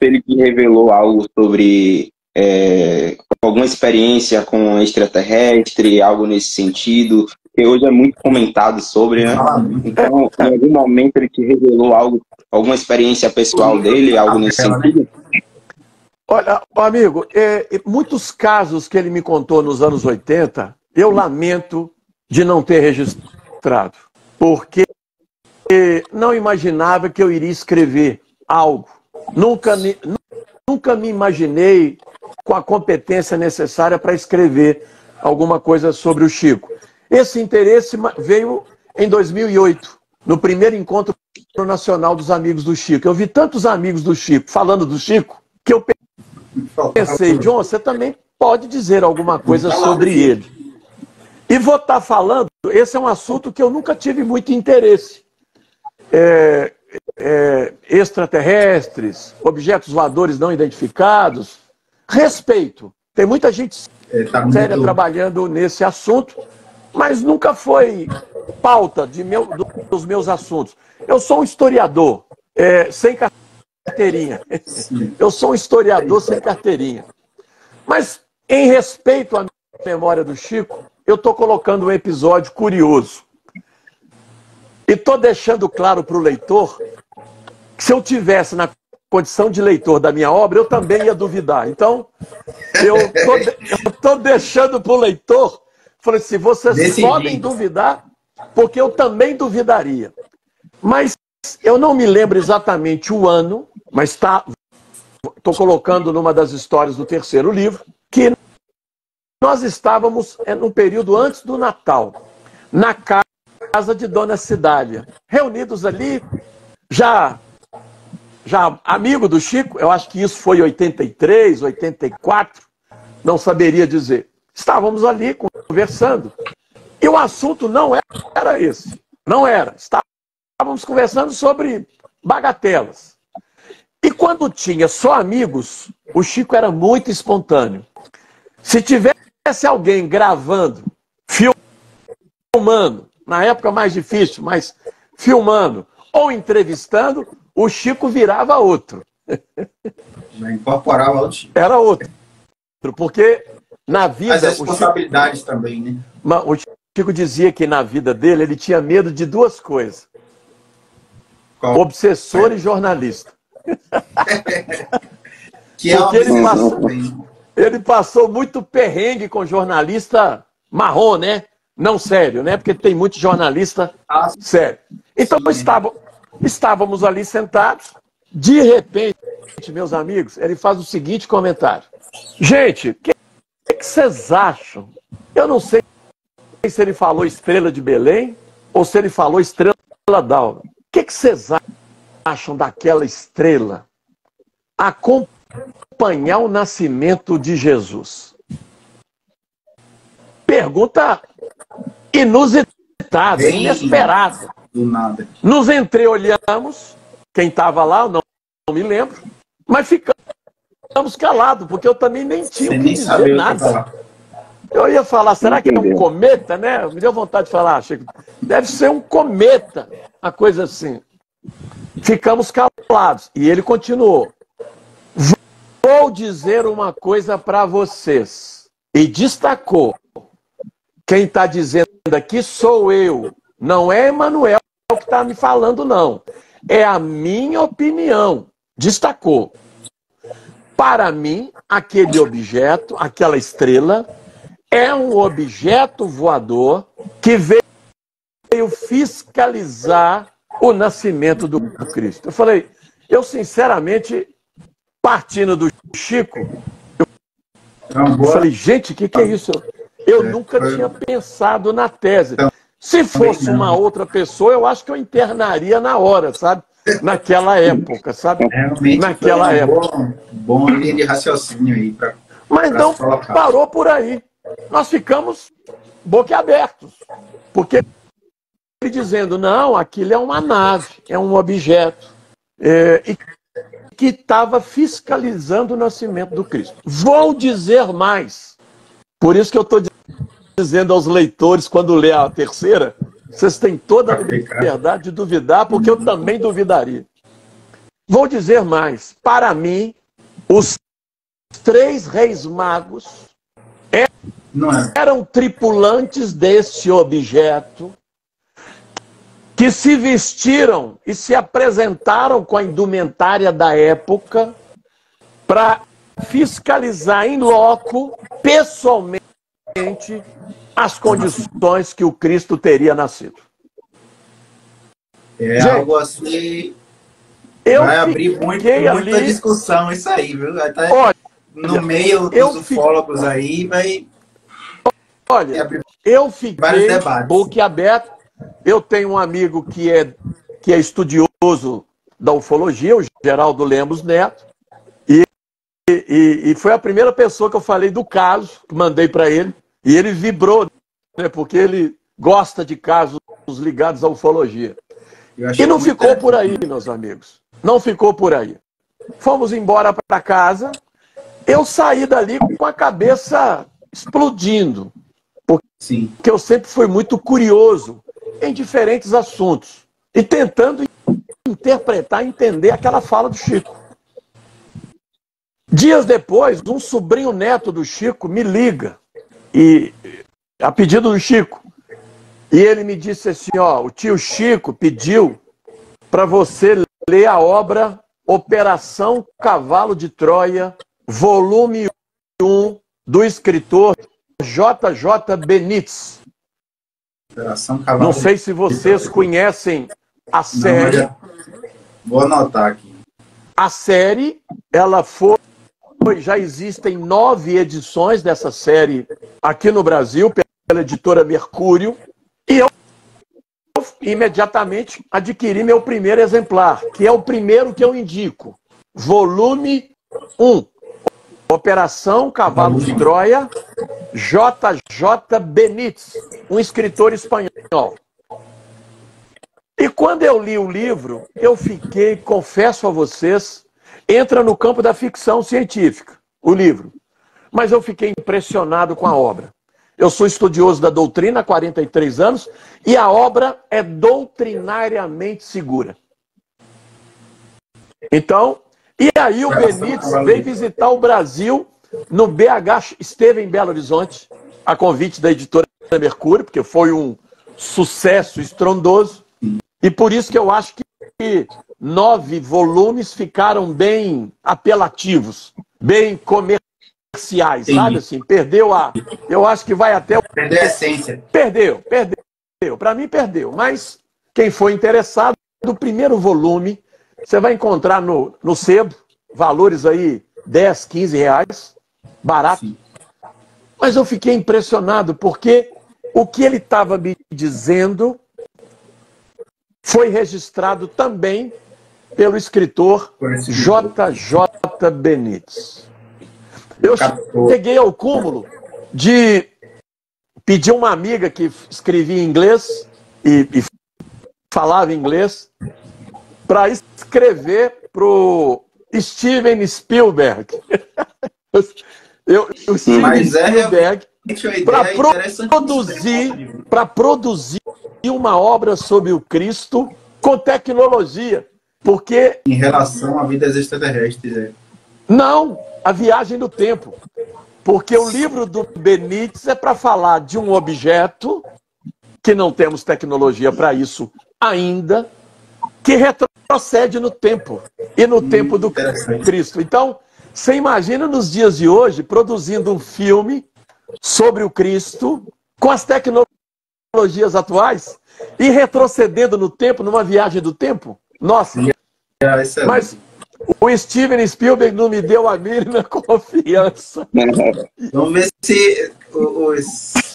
ele te revelou algo sobre alguma experiência com extraterrestre, algo nesse sentido, que hoje é muito comentado sobre, né? Então, em algum momento ele te revelou algo, alguma experiência pessoal dele, algo nesse sentido? Olha, amigo, muitos casos que ele me contou nos anos 80, eu lamento de não ter registrado, porque não imaginava que eu iria escrever algo. Nunca me imaginei com a competência necessária para escrever alguma coisa sobre o Chico. Esse interesse veio em 2008, no primeiro encontro nacional dos amigos do Chico. Eu vi tantos amigos do Chico falando do Chico que eu pensei, John, você também pode dizer alguma coisa sobre ele. E vou estar falando, esse é um assunto que eu nunca tive muito interesse. Extraterrestres, objetos voadores não identificados, respeito. Tem muita gente séria trabalhando nesse assunto, mas nunca foi pauta dos meus assuntos. Eu sou um historiador sem carteirinha. Eu sou um historiador sem carteirinha. Mas, em respeito à memória do Chico, eu estou colocando um episódio curioso. E estou deixando claro para o leitor que se eu tivesse na condição de leitor da minha obra, eu também ia duvidar. Então, eu estou deixando para o leitor, falei assim, vocês podem duvidar, porque eu também duvidaria. Mas eu não me lembro exatamente o ano, mas estou colocando numa das histórias do terceiro livro, que nós estávamos no período antes do Natal, na casa de Dona Cidália, reunidos ali, já amigo do Chico, eu acho que isso foi 83, 84, não saberia dizer. Estávamos ali conversando, e o assunto não era esse, não era. Estávamos conversando sobre bagatelas. E quando tinha só amigos, o Chico era muito espontâneo. Se tivesse alguém gravando, filmando, na época mais difícil, mas filmando ou entrevistando, o Chico virava outro. Já incorporava o Chico. Era outro. Porque na vida... As responsabilidades também, né? O Chico dizia que na vida dele ele tinha medo de duas coisas. Qual? Obsessor e jornalista. Que é porque ele passou muito perrengue com jornalista marrom, né? Não sério, né? Porque tem muito jornalista sério. Então, estávamos ali sentados. De repente, meus amigos, ele faz o seguinte comentário. Gente, o que vocês acham? Eu não sei se ele falou Estrela de Belém ou se ele falou Estrela d'Alva. O que vocês acham daquela estrela acompanhar o nascimento de Jesus? Pergunta inusitada, inesperada. Do nada. Nos entreolhamos, quem estava lá, eu não me lembro, mas ficamos calados, porque eu também nem tinha o que dizer nada. Eu ia falar, será que é um cometa, né? Me deu vontade de falar, Chico, deve ser um cometa, uma coisa assim. Ficamos calados. E ele continuou. Vou dizer uma coisa para vocês. E destacou. Quem está dizendo aqui sou eu. Não é Emanuel que está me falando, não. É a minha opinião. Destacou. Para mim, aquele objeto, aquela estrela, é um objeto voador que veio fiscalizar o nascimento do Cristo. Eu falei, eu sinceramente, partindo do Chico, eu falei, gente, o que é isso? Eu nunca tinha pensado na tese. Se fosse uma outra pessoa, eu acho que eu internaria na hora, sabe? Naquela época, sabe? Realmente naquela época. Bom linha de raciocínio aí. Mas não parou por aí. Nós ficamos boquiabertos. Porque ele dizendo, não, aquilo é uma nave, é um objeto. E que estava fiscalizando o nascimento do Cristo. Vou dizer mais. Por isso que eu estou dizendo aos leitores, quando lê a terceira, vocês têm toda a liberdade de duvidar, porque eu também duvidaria. vou dizer mais. Para mim, os 3 reis magos eram tripulantes desse objeto que se vestiram e se apresentaram com a indumentária da época para fiscalizar em loco, pessoalmente, as condições que o Cristo teria nascido. Gente, algo assim... Vai abrir muita discussão isso aí, viu? Até olha, no meio dos ufólogos aí vai... Olha, eu fiquei boquiaberto. Eu tenho um amigo que é estudioso da ufologia, o Geraldo Lemos Neto, e foi a primeira pessoa que eu falei do caso, que mandei para ele, e ele vibrou, né, porque ele gosta de casos ligados à ufologia. E não ficou por aí, meus amigos. Não ficou por aí. Fomos embora para casa. Eu saí dali com a cabeça explodindo. Porque eu sempre fui muito curioso em diferentes assuntos. E tentando interpretar, entender aquela fala do Chico. Dias depois, um sobrinho neto do Chico me liga. E a pedido do Chico. E ele me disse assim, ó, o tio Chico pediu para você ler a obra Operação Cavalo de Troia, volume 1, do escritor J.J. Benítez. Não sei se vocês conhecem a série. Não, vou anotar aqui. A série, ela já existem 9 edições dessa série aqui no Brasil, pela editora Mercúrio, e eu imediatamente adquiri meu primeiro exemplar, que é o primeiro que eu indico. Volume 1. Operação Cavalo de Troia, J.J. Benítez, um escritor espanhol. E quando eu li o livro, eu fiquei, confesso a vocês, entra no campo da ficção científica, o livro. Mas eu fiquei impressionado com a obra. Eu sou estudioso da doutrina há 43 anos e a obra é doutrinariamente segura. Então, e aí o Benítez veio visitar o Brasil no BH, esteve em Belo Horizonte, a convite da editora Mercúrio, porque foi um sucesso estrondoso. E por isso que eu acho que 9 volumes ficaram bem apelativos, bem comerciais, sabe assim? Perdeu a... Eu acho que vai até... Perdeu a essência. Perdeu. Para mim, perdeu. Mas quem for interessado, do primeiro volume, você vai encontrar no sebo, valores aí 10, 15 reais, barato. Sim. Mas eu fiquei impressionado, porque o que ele estava me dizendo foi registrado também pelo escritor J.J. Benítez. Eu cheguei ao cúmulo de pedir uma amiga que escrevia em inglês e falava inglês para escrever para o Steven Spielberg. O Steven Spielberg para produzir uma obra sobre o Cristo com tecnologia. Porque... Em relação a vidas extraterrestres. Não, a viagem do tempo. Porque o livro do Benítez é para falar de um objeto, que não temos tecnologia para isso ainda, que retrocede no tempo. E no tempo do Cristo. Então, você imagina nos dias de hoje, produzindo um filme sobre o Cristo, com as tecnologias atuais, e retrocedendo no tempo, numa viagem do tempo? Nossa! Mas o Steven Spielberg não me deu a mínima confiança. Vamos ver se os